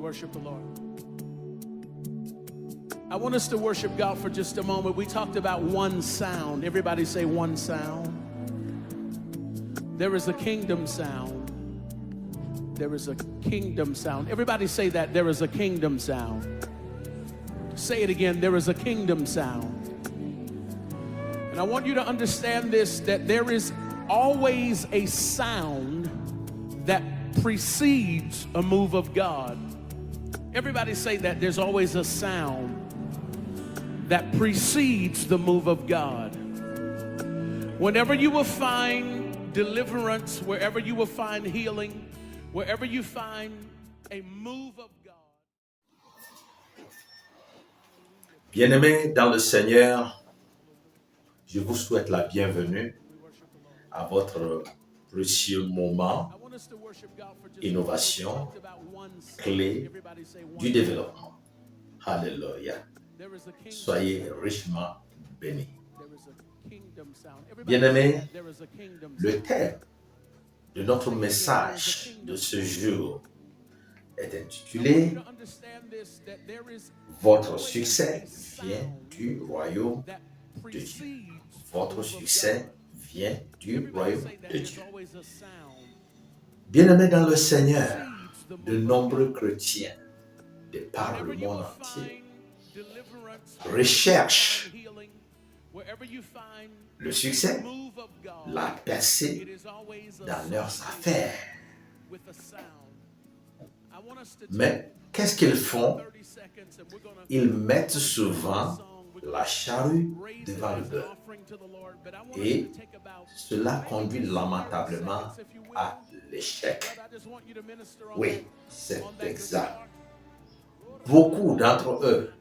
worship the Lord. I want us to worship God for just a moment. We talked about one sound. Everybody say one sound. There is a kingdom sound. There is a kingdom sound. Everybody say that. There is a kingdom sound. Say it again. There is a kingdom sound. And I want you to understand this, that there is always a sound that precedes a move of God. Everybody say that. There's always a sound that precedes the move of God. Whenever you will find deliverance, wherever you will find healing, wherever you find a move of God. Bien-aimés dans le Seigneur, je vous souhaite la bienvenue à votre précieux moment innovation, clé du développement. Alléluia. Soyez richement bénis. Bien-aimés, le thème de notre message de ce jour est intitulé « Votre succès vient du royaume de Dieu ». Votre succès vient du royaume de Dieu. Bien-aimés dans le Seigneur, de nombreux chrétiens de par le monde entier recherchent le succès, la percée dans leurs affaires. Mais qu'est-ce qu'ils font? Ils mettent souvent la charrue devant le bœuf. Et cela conduit lamentablement à l'échec. Oui, c'est exact. Beaucoup d'entre eux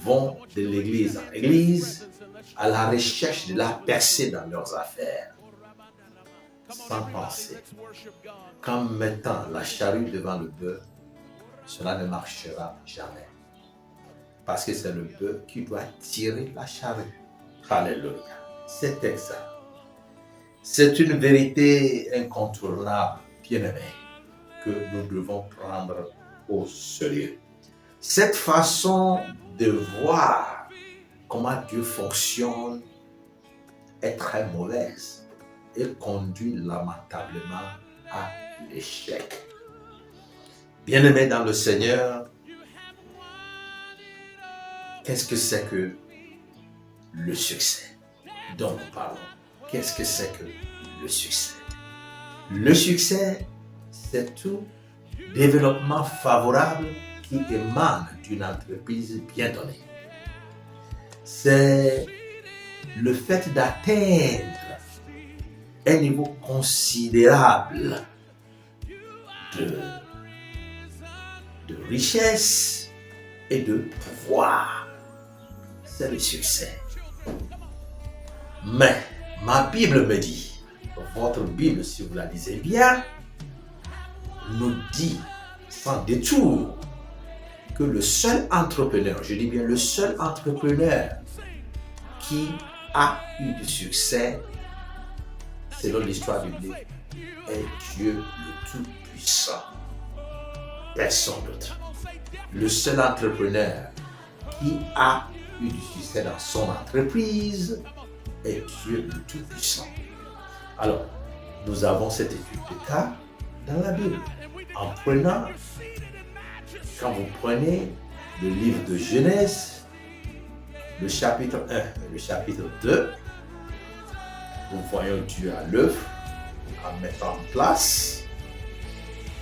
vont de l'église en église à la recherche de la percée dans leurs affaires, sans penser qu'en mettant la charrue devant le bœuf, cela ne marchera jamais. Parce que c'est le bœuf qui doit tirer la charrue. Alléluia. C'est exact. C'est une vérité incontournable, bien-aimée, que nous devons prendre au sérieux. Cette façon de voir comment Dieu fonctionne est très mauvaise et conduit lamentablement à l'échec. Bien-aimés dans le Seigneur, qu'est-ce que c'est que le succès dont nous parlons? Qu'est-ce que c'est que le succès? Le succès, c'est tout développement favorable qui émane d'une entreprise bien donnée. C'est le fait d'atteindre un niveau considérable de richesse et de pouvoir. C'est le succès. Mais ma Bible me dit, votre Bible, si vous la lisez bien, nous dit sans détour que le seul entrepreneur, je dis bien le seul entrepreneur qui a eu du succès, selon l'histoire biblique, est Dieu le Tout-Puissant. Personne d'autre. Le seul entrepreneur qui a eu du succès dans son entreprise est Dieu le Tout-Puissant. Alors, nous avons cette étude de cas dans la Bible. En prenant, quand vous prenez le livre de Genèse, le chapitre 1 et le chapitre 2, nous voyons Dieu à l'œuvre en mettant en place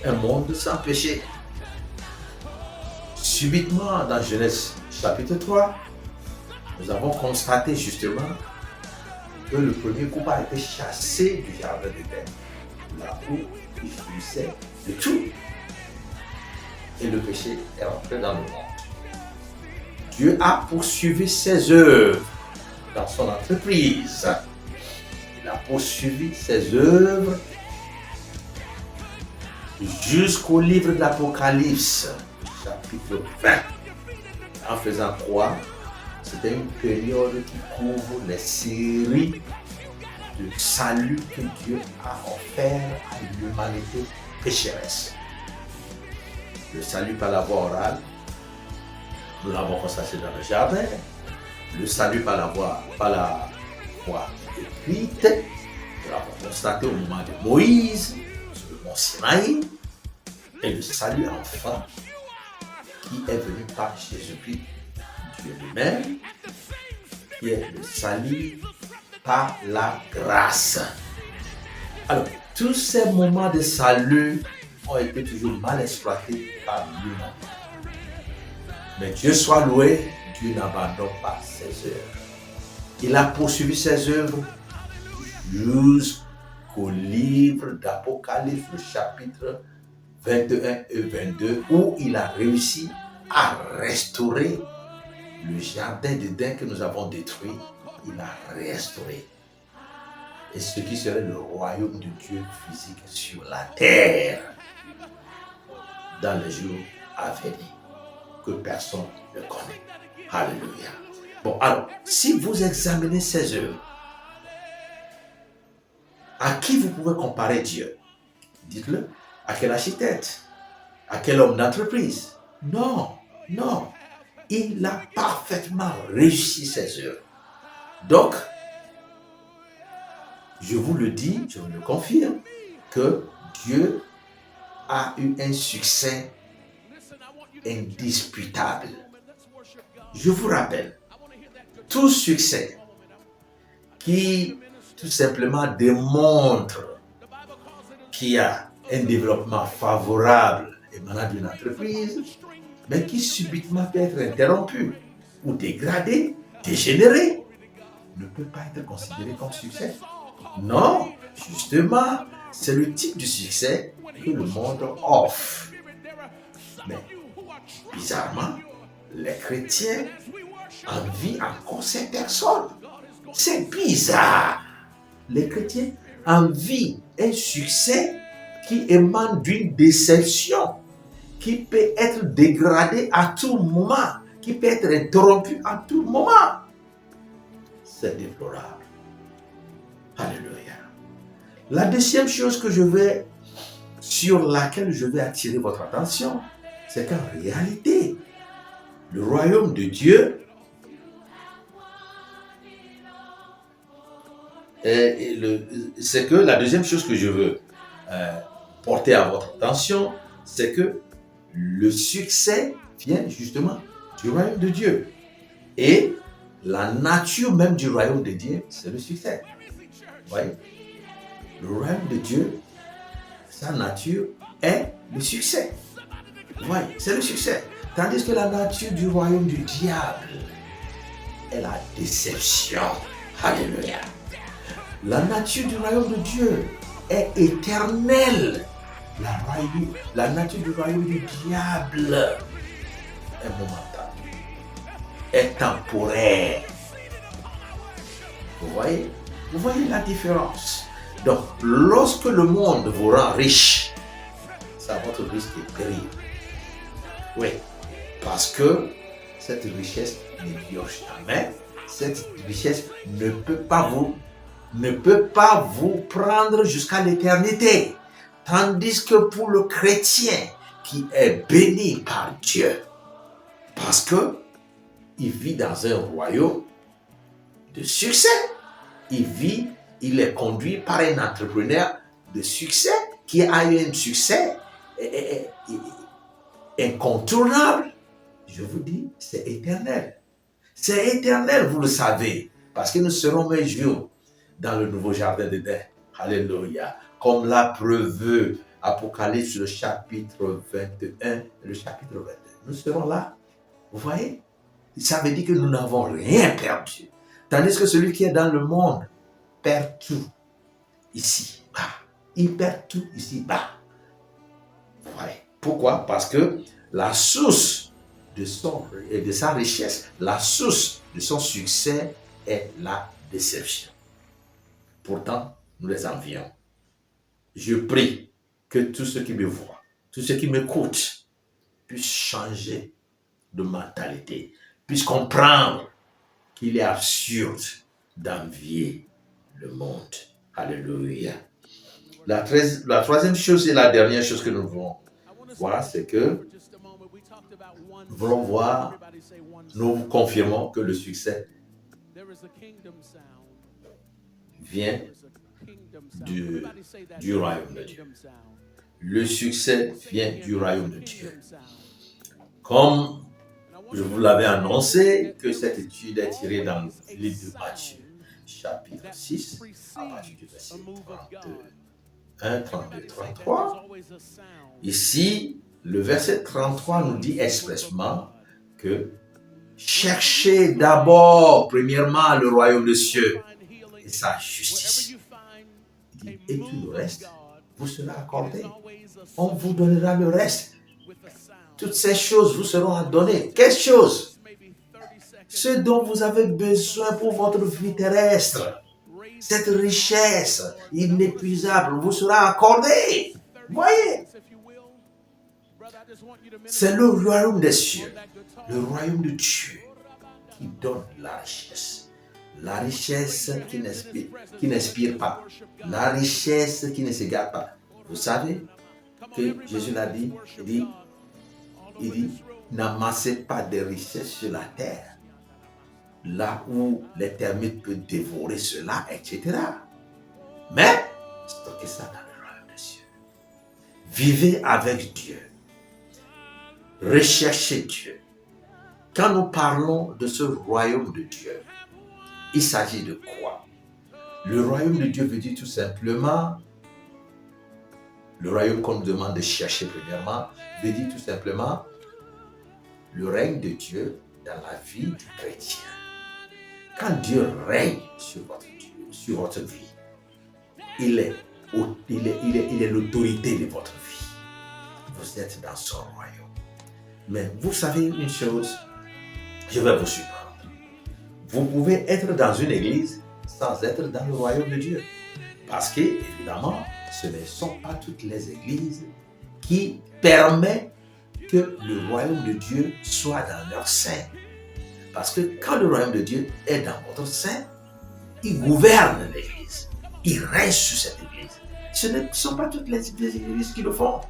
un monde sans péché. Subitement, dans Genèse chapitre 3, nous avons constaté justement que le premier couple a été chassé du jardin d'Éden, là où il jouissait de tout. Et le péché est entré dans le monde. Dieu a poursuivi ses œuvres dans son entreprise. Il a poursuivi ses œuvres jusqu'au livre de l'Apocalypse, chapitre 20. En faisant quoi? C'était une période qui couvre les séries de salut que Dieu a offert à l'humanité pécheresse. Le salut par la voie orale, nous l'avons constaté dans le jardin. Le salut par la voie écrite, nous l'avons constaté au moment de Moïse, sur le mont Sinaï. Et le salut enfin, qui est venu par Jésus-Christ, Dieu lui-même, qui est le salut par la grâce. Alors, tous ces moments de salut ont été toujours mal exploités par l'humain. Mais Dieu soit loué, Dieu n'abandonne pas ses œuvres. Il a poursuivi ses œuvres jusqu'au livre d'Apocalypse, le chapitre 21 et 22, où il a réussi à restaurer le jardin d'Éden que nous avons détruit. Il a restauré. Et ce qui serait le royaume de Dieu physique sur la terre dans les jours à venir, que personne ne connaît. Alléluia. Bon, alors, si vous examinez ces œuvres, à qui vous pouvez comparer Dieu? Dites-le. À quel architecte? À quel homme d'entreprise? Non, non. Il a parfaitement réussi ses œuvres. Donc, je vous le dis, je vous le confirme, que Dieu a eu un succès indisputable. Je vous rappelle, tout succès qui tout simplement démontre qu'il y a un développement favorable émanant d'une entreprise, mais qui subitement peut être interrompu ou dégradé, dégénéré, ne peut pas être considéré comme succès. Non, justement, c'est le type de succès que le monde offre. Mais bizarrement, les chrétiens envient encore ces personnes. C'est bizarre. Les chrétiens envient un succès qui émane d'une déception, qui peut être dégradé à tout moment, qui peut être interrompu à tout moment. C'est déplorable. Alléluia. La deuxième chose sur laquelle je vais attirer votre attention, c'est qu'en réalité, le royaume de Dieu c'est que la deuxième chose que je veux porter à votre attention, c'est que le succès vient justement du royaume de Dieu. Et la nature même du royaume de Dieu, c'est le succès. Vous voyez? Le royaume de Dieu, sa nature est le succès. Vous voyez? C'est le succès. Tandis que la nature du royaume du diable est la déception. Alléluia. La nature du royaume de Dieu est éternelle. La nature du royaume du diable est momentanée, est temporaire. Vous voyez la différence. Donc, lorsque le monde vous rend riche, c'est votre risque de périr. Oui, parce que cette richesse ne dure jamais. Cette richesse ne peut pas vous prendre jusqu'à l'éternité. Tandis que pour le chrétien qui est béni par Dieu, parce que il vit dans un royaume de succès, il est conduit par un entrepreneur de succès qui a eu un succès incontournable. Je vous dis, c'est éternel. C'est éternel, vous le savez, parce que nous serons un jour dans le nouveau jardin d'Éden. Alléluia. Comme l'a preuve Apocalypse, le chapitre 21 et le chapitre 22. Nous serons là. Vous voyez? Ça veut dire que nous n'avons rien perdu. Tandis que celui qui est dans le monde perd tout ici-bas. Il perd tout ici-bas. Vous voyez? Pourquoi? Parce que la source de sa richesse, la source de son succès est la déception. Pourtant, nous les envions. Je prie que tous ceux qui me voient, tous ceux qui m'écoutent, puissent changer de mentalité, puissent comprendre qu'il est absurde d'envier le monde. Alléluia. La troisième chose et la dernière chose que nous devons voir, c'est que nous voulons voir, nous confirmons que le succès vient du royaume de Dieu. Le succès vient du royaume de Dieu. Comme je vous l'avais annoncé, que cette étude est tirée dans le livre de Matthieu, chapitre 6, à partir du verset 31, 32, 33. Ici, le verset 33 nous dit expressément que cherchez d'abord, premièrement, le royaume des cieux et sa justice. Et tout le reste vous sera accordé. On vous donnera le reste. Toutes ces choses vous seront données. Quelles choses? Ce dont vous avez besoin pour votre vie terrestre. Cette richesse inépuisable vous sera accordée. Voyez? C'est le royaume des cieux, le royaume de Dieu qui donne la richesse. La richesse qui n'inspire pas. La richesse qui ne s'égare pas. Vous savez que Jésus l'a dit, il dit, n'amassez pas de richesses sur la terre, là où les termites peuvent dévorer cela, etc. Mais, stockez ça dans le royaume des cieux. Vivez avec Dieu. Recherchez Dieu. Quand nous parlons de ce royaume de Dieu, il s'agit de quoi? Le royaume de Dieu veut dire tout simplement, le royaume qu'on nous demande de chercher premièrement, veut dire tout simplement le règne de Dieu dans la vie du chrétien. Quand Dieu règne sur votre vie, il est l'autorité de votre vie. Vous êtes dans son royaume. Mais vous savez une chose, je vais vous surprendre. Vous pouvez être dans une église sans être dans le royaume de Dieu. Parce que, évidemment, ce ne sont pas toutes les églises qui permettent que le royaume de Dieu soit dans leur sein. Parce que quand le royaume de Dieu est dans votre sein, il gouverne l'église. Il règne sur cette église. Ce ne sont pas toutes les églises qui le font.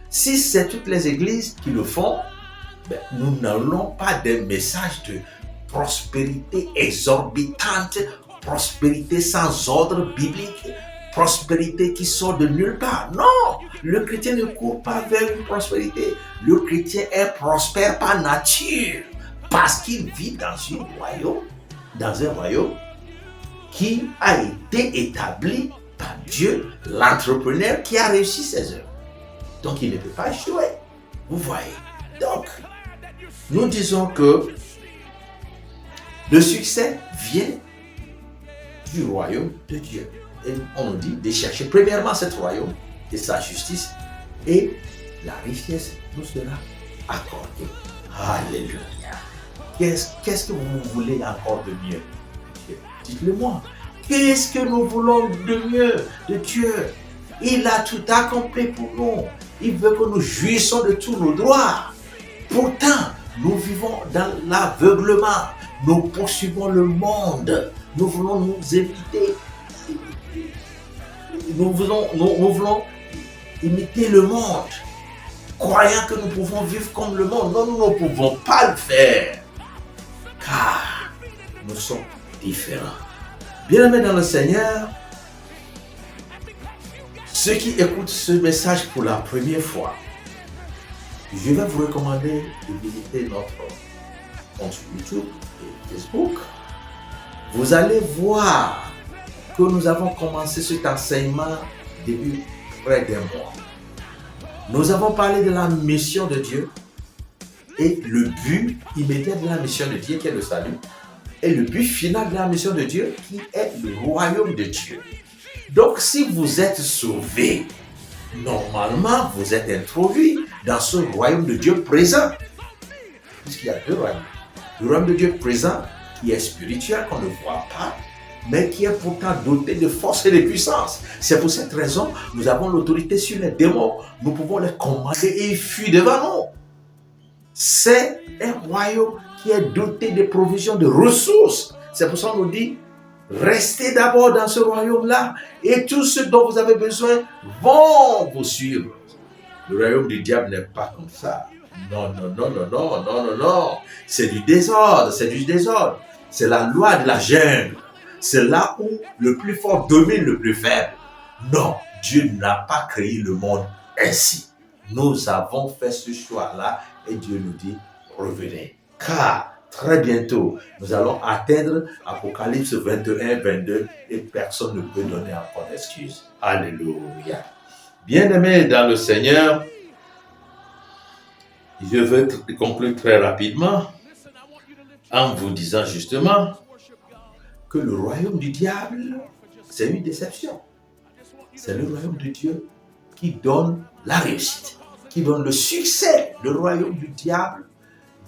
Si c'est toutes les églises qui le font, nous n'allons pas des messages de prospérité exorbitante, prospérité sans ordre biblique, prospérité qui sort de nulle part. Non, le chrétien ne court pas vers une prospérité. Le chrétien est prospère par nature parce qu'il vit dans un royaume qui a été établi par Dieu, l'entrepreneur qui a réussi ses œuvres. Donc il ne peut pas échouer. Vous voyez. Donc, nous disons que le succès vient du royaume de Dieu. Et on nous dit de chercher premièrement ce royaume et sa justice, et la richesse nous sera accordée. Alléluia. Qu'est-ce que vous voulez encore de mieux de Dieu? Dites-le moi. Qu'est-ce que nous voulons de mieux de Dieu? Il a tout accompli pour nous. Il veut que nous jouissions de tous nos droits. Pourtant, nous vivons dans l'aveuglement. Nous poursuivons le monde. Nous voulons nous imiter. Nous voulons imiter le monde, croyant que nous pouvons vivre comme le monde. Non, nous ne pouvons pas le faire, car nous sommes différents. Bien-aimés dans le Seigneur, ceux qui écoutent ce message pour la première fois, je vais vous recommander de visiter notre compte YouTube et Facebook. Vous allez voir que nous avons commencé cet enseignement depuis près d'un mois. Nous avons parlé de la mission de Dieu et le but immédiat de la mission de Dieu qui est le salut, et le but final de la mission de Dieu qui est le royaume de Dieu. Donc si vous êtes sauvé, normalement vous êtes introduit dans ce royaume de Dieu présent. Puisqu'il y a deux royaumes. Le royaume de Dieu présent qui est spirituel, qu'on ne voit pas, mais qui est pourtant doté de force et de puissance. C'est pour cette raison que nous avons l'autorité sur les démons. Nous pouvons les commander et ils fuient devant nous. C'est un royaume qui est doté de provisions, de ressources. C'est pour ça qu'on nous dit, restez d'abord dans ce royaume-là et tout ce dont vous avez besoin vont vous suivre. Le royaume du diable n'est pas comme ça. Non, non, non, non, non, non, non, non. C'est du désordre, c'est du désordre. C'est la loi de la jungle. C'est là où le plus fort domine le plus faible. Non, Dieu n'a pas créé le monde ainsi. Nous avons fait ce choix-là et Dieu nous dit, revenez. Car très bientôt, nous allons atteindre Apocalypse 21, 22 et personne ne peut donner encore d'excuses. Alléluia. Bien-aimés dans le Seigneur, je veux conclure très rapidement en vous disant justement que le royaume du diable, c'est une déception. C'est le royaume de Dieu qui donne la réussite, qui donne le succès. Le royaume du diable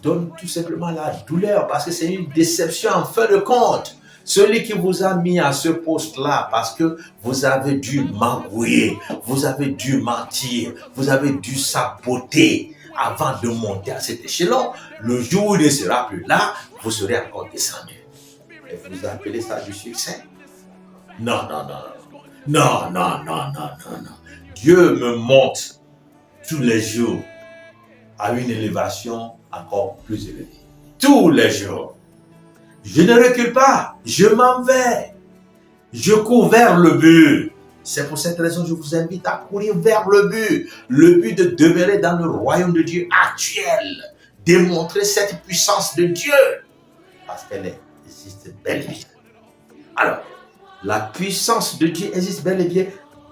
donne tout simplement la douleur parce que c'est une déception en fin de compte. Celui qui vous a mis à ce poste-là parce que vous avez dû magouiller, vous avez dû mentir, vous avez dû saboter avant de monter à cet échelon. Le jour où il ne sera plus là, vous serez encore descendu. Et vous appelez ça du succès? Non, non, non, non. Non, non, non, non, non, non. Dieu me monte tous les jours à une élévation encore plus élevée. Tous les jours. Je ne recule pas. Je m'en vais. Je cours vers le but. C'est pour cette raison que je vous invite à courir vers le but. Le but de demeurer dans le royaume de Dieu actuel. Démontrer cette puissance de Dieu. Parce qu'elle existe bel et bien. Alors, la puissance de Dieu existe bel et bien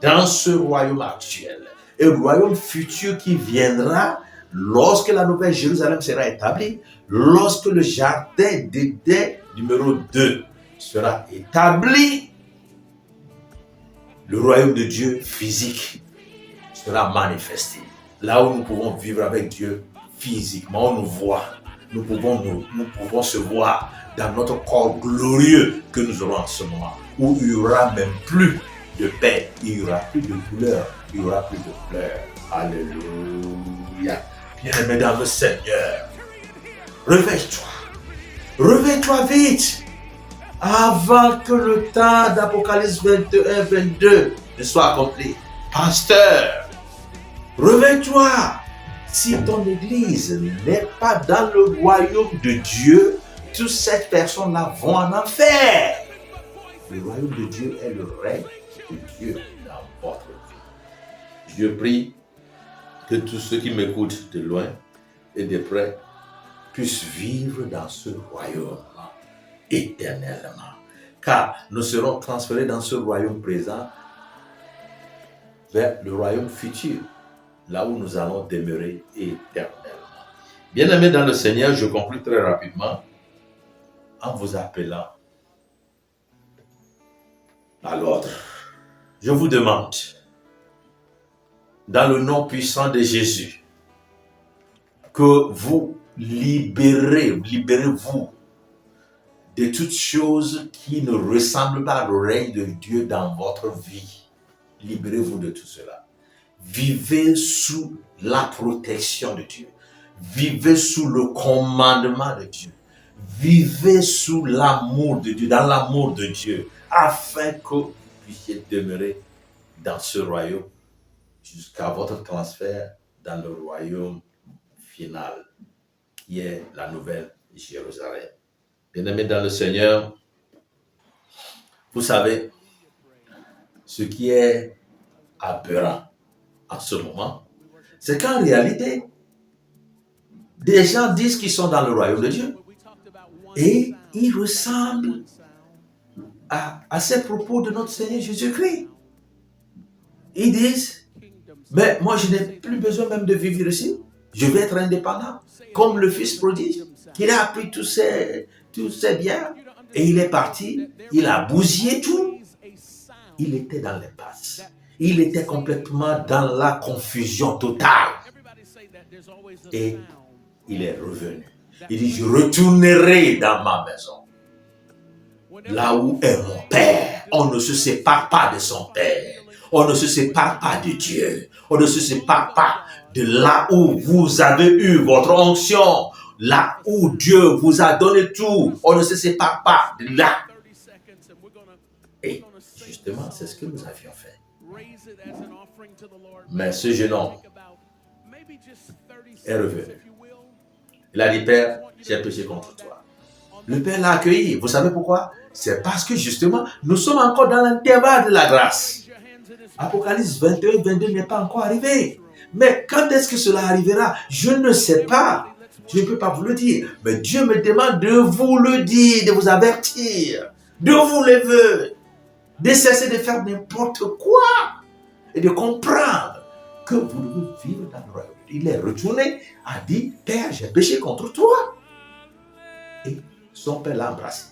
dans ce royaume actuel. Et le royaume futur qui viendra lorsque la nouvelle Jérusalem sera établie, lorsque le jardin d'Éden numéro 2 sera établi, le royaume de Dieu physique sera manifesté. Là où nous pouvons vivre avec Dieu physiquement, on nous voit. Nous pouvons se voir dans notre corps glorieux que nous aurons en ce moment, où il n'y aura même plus de paix, il n'y aura plus de douleur, il n'y aura plus de pleurs. Alléluia. Bien-aimé dans le Seigneur, réveille-toi. Réveille-toi vite, avant que le temps d'Apocalypse 21, 22 ne soit accompli. Pasteur, réveille-toi. Si ton église n'est pas dans le royaume de Dieu, toutes ces personnes-là vont en enfer. Le royaume de Dieu est le règne de Dieu dans votre vie. Je prie que tous ceux qui m'écoutent de loin et de près puissent vivre dans ce royaume éternellement. Car nous serons transférés dans ce royaume présent vers le royaume futur, là où nous allons demeurer éternellement. Bien-aimés dans le Seigneur, je conclue très rapidement en vous appelant à l'ordre. Je vous demande, dans le nom puissant de Jésus, que vous libérez-vous de toutes choses qui ne ressemblent pas au règne de Dieu dans votre vie. Libérez-vous de tout cela. Vivez sous la protection de Dieu. Vivez sous le commandement de Dieu. Vivez sous l'amour de Dieu, dans l'amour de Dieu, afin que vous puissiez demeurer dans ce royaume jusqu'à votre transfert dans le royaume final, qui est la nouvelle Jérusalem. Bien-aimés dans le Seigneur, vous savez, ce qui est aberrant en ce moment, c'est qu'en réalité, des gens disent qu'ils sont dans le royaume de Dieu et ils ressemblent à ces propos de notre Seigneur Jésus-Christ. Ils disent, mais moi je n'ai plus besoin même de vivre ici, je vais être indépendant, comme le fils prodige, qui a pris tous ses biens et il est parti, il a bousillé tout. Il était dans l'impasse. Il était complètement dans la confusion totale. Et il est revenu. Il dit, je retournerai dans ma maison. Là où est mon Père. On ne se sépare pas de son Père. On ne se sépare pas de Dieu. On ne se sépare pas de là où vous avez eu votre onction. Là où Dieu vous a donné tout. On ne se sépare pas de là. Et justement, c'est ce que nous avions fait. Mais ce jeune homme est revenu. Il a dit, Père, j'ai péché contre toi. Le Père l'a accueilli. Vous savez pourquoi? C'est parce que justement, nous sommes encore dans l'intervalle de la grâce. Apocalypse 21, 22 n'est pas encore arrivé. Mais quand est-ce que cela arrivera? Je ne sais pas. Je ne peux pas vous le dire. Mais Dieu me demande de vous le dire, de vous avertir, de vous lever, de cesser de faire n'importe quoi et de comprendre que vous devez vivre dans le royaume. Il est retourné, a dit, Père, j'ai péché contre toi. Et son père l'a embrassé.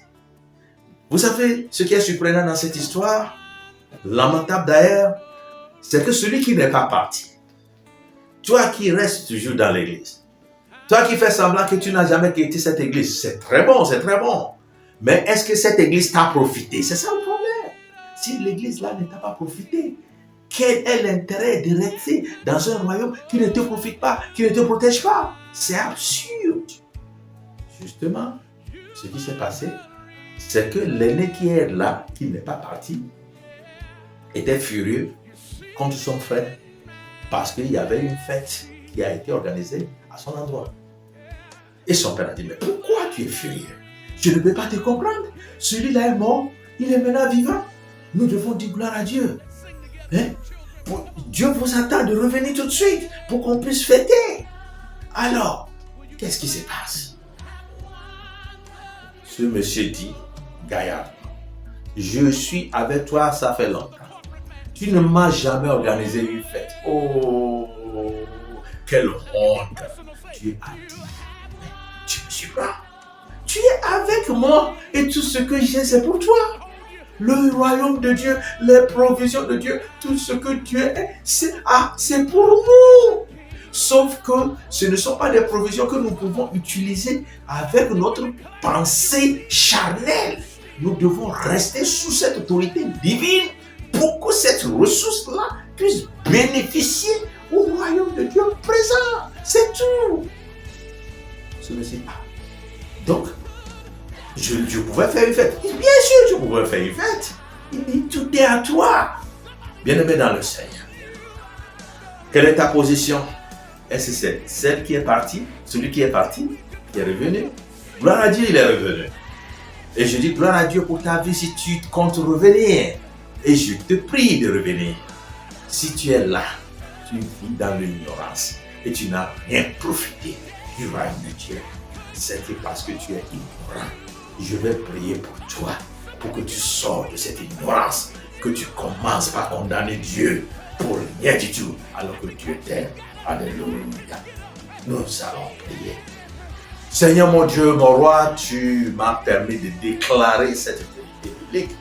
Vous savez ce qui est surprenant dans cette histoire, lamentable d'ailleurs, c'est que celui qui n'est pas parti, toi qui restes toujours dans l'église, toi qui fais semblant que tu n'as jamais quitté cette église, c'est très bon, c'est très bon. Mais est-ce que cette église t'a profité? C'est ça le problème. Si l'église là ne t'a pas profité, quel est l'intérêt de rester dans un royaume qui ne te profite pas, qui ne te protège pas? C'est absurde. Justement, ce qui s'est passé, c'est que l'aîné qui est là, qui n'est pas parti, était furieux contre son frère parce qu'il y avait une fête qui a été organisée à son endroit. Et son père a dit, mais pourquoi tu es furieux? Je ne peux pas te comprendre. Celui-là est mort, il est maintenant vivant. Nous devons dire gloire à Dieu. Hein? Dieu vous attend de revenir tout de suite pour qu'on puisse fêter. Alors, qu'est-ce qui se passe? Ce monsieur dit, Gaillard, je suis avec toi, ça fait longtemps. Tu ne m'as jamais organisé une fête. Oh, quelle honte. Dieu a dit, mais tu ne suis pas. Tu es avec moi et tout ce que j'ai, c'est pour toi. Le royaume de Dieu, les provisions de Dieu, tout ce que Dieu est, c'est pour nous. Sauf que ce ne sont pas des provisions que nous pouvons utiliser avec notre pensée charnelle. Nous devons rester sous cette autorité divine pour que cette ressource-là puisse bénéficier au royaume de Dieu présent. C'est tout. Ce ne sais pas. Donc, je pouvais faire une fête. Bien sûr, je pouvais faire une fête. Il dit, tout est à toi. Bien-aimé dans le Seigneur. Quelle est ta position? Est-ce que c'est celle qui est partie, celui qui est parti, qui est revenu? Gloire à Dieu, il est revenu. Et je dis gloire à Dieu pour ta vie si tu comptes revenir. Et je te prie de revenir. Si tu es là, tu vis dans l'ignorance et tu n'as rien profité du royaume de Dieu, c'est parce que tu es ignorant. Je vais prier pour toi, pour que tu sors de cette ignorance, que tu commences par condamner Dieu pour rien du tout, alors que Dieu t'aime. Alléluia. Nous allons prier. Seigneur mon Dieu, mon roi, tu m'as permis de déclarer cette vérité biblique.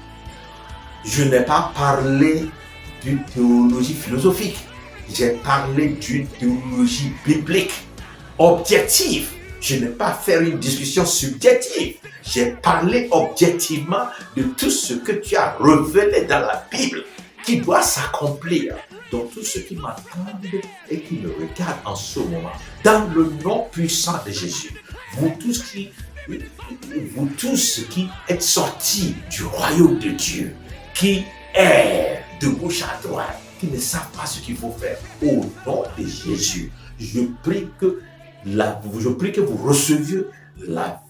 Je n'ai pas parlé d'une théologie philosophique. J'ai parlé d'une théologie biblique, objective. Je n'ai pas fait une discussion subjective. J'ai parlé objectivement de tout ce que tu as révélé dans la Bible qui doit s'accomplir. Donc tout ce qui m'attendent et qui me regardent en ce moment, dans le nom puissant de Jésus, vous tous qui êtes sortis du royaume de Dieu, qui est de gauche à droite, qui ne savent pas ce qu'il faut faire, au nom de Jésus, je prie que vous receviez la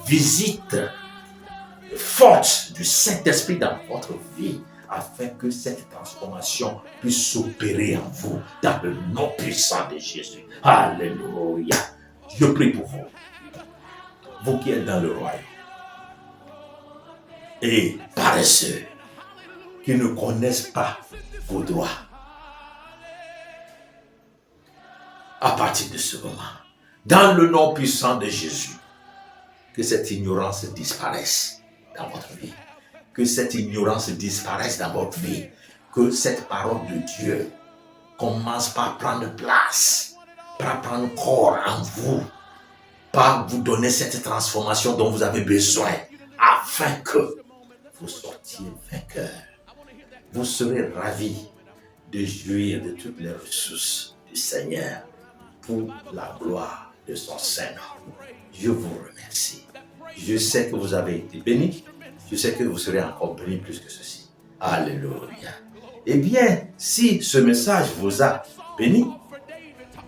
visite forte du Saint-Esprit dans votre vie, afin que cette transformation puisse s'opérer en vous, dans le nom puissant de Jésus. Alléluia. Je prie pour vous, vous qui êtes dans le royaume, et paresseux, qui ne connaissent pas vos droits. À partir de ce moment, dans le nom puissant de Jésus, que cette ignorance disparaisse dans votre vie. Que cette ignorance disparaisse dans votre vie. Que cette parole de Dieu commence par prendre place, par prendre corps en vous, par vous donner cette transformation dont vous avez besoin, afin que vous sortiez vainqueurs. Vous serez ravis de jouir de toutes les ressources du Seigneur pour la gloire de son Saint-Nom. Je vous remercie. Je sais que vous avez été bénis. Je sais que vous serez encore bénis plus que ceci. Alléluia. Eh bien, si ce message vous a béni,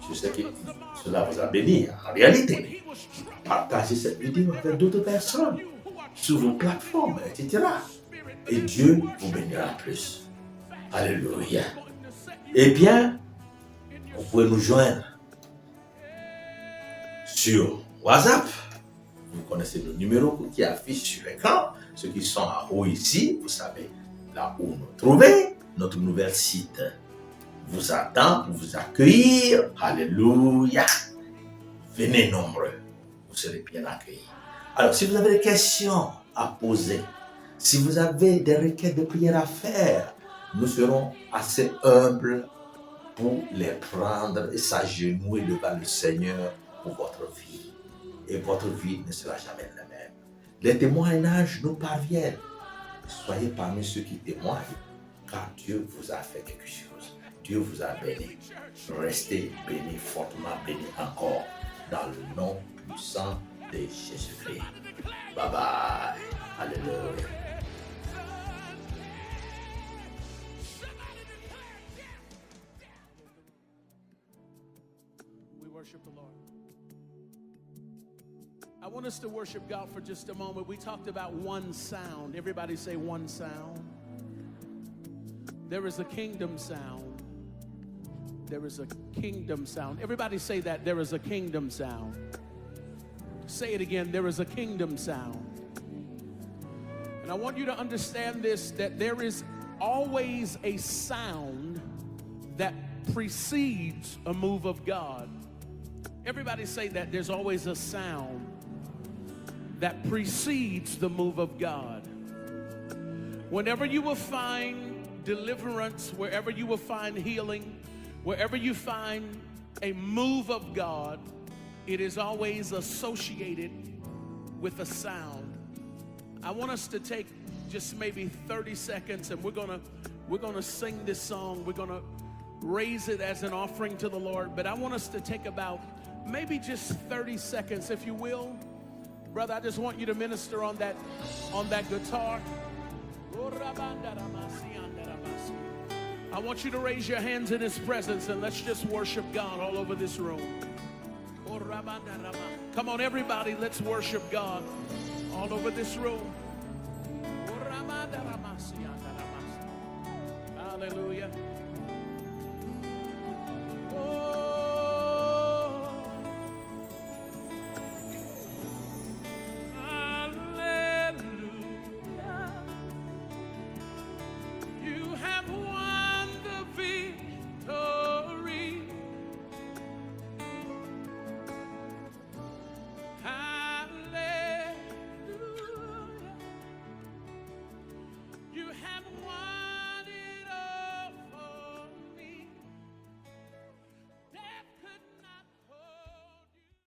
je sais que Cela vous a béni en réalité. Partagez cette vidéo avec d'autres personnes sur vos plateformes, etc. Et Dieu vous bénira plus. Alléluia. Eh bien, vous pouvez nous joindre sur WhatsApp. Vous connaissez le numéro qui affiche sur l'écran. Ceux qui sont en haut ici, vous savez là où nous trouver. Notre nouvel site vous attend pour vous accueillir. Alléluia. Venez nombreux. Vous serez bien accueillis. Alors, si vous avez des questions à poser, si vous avez des requêtes de prière à faire, nous serons assez humbles pour les prendre et s'agenouiller devant le Seigneur pour votre vie. Et votre vie ne sera jamais la même. Les témoignages nous parviennent. Soyez parmi ceux qui témoignent, car Dieu vous a fait quelque chose. Dieu vous a béni. Restez bénis, fortement bénis encore, dans le nom puissant de Jésus-Christ. Bye bye. Alléluia. Worship the Lord. I want us to worship God for just a moment. We talked about one sound. Everybody say one sound. There is a kingdom sound. There is a kingdom sound. Everybody say that. There is a kingdom sound. Say it again. There is a kingdom sound. And I want you to understand this, that there is always a sound that precedes a move of God. Everybody say that. There's always a sound that precedes the move of God. Whenever you will find deliverance, wherever you will find healing, wherever you find a move of God, it is always associated with a sound. I want us to take just maybe 30 seconds and we're gonna sing this song. We're gonna raise it as an offering to the Lord, but I want us to take about maybe just 30 seconds, if you will. Brother, I just want you to minister on that guitar. I want you to raise your hands in His presence and let's just worship God all over this room. Come on, everybody, let's worship God all over this room. Hallelujah.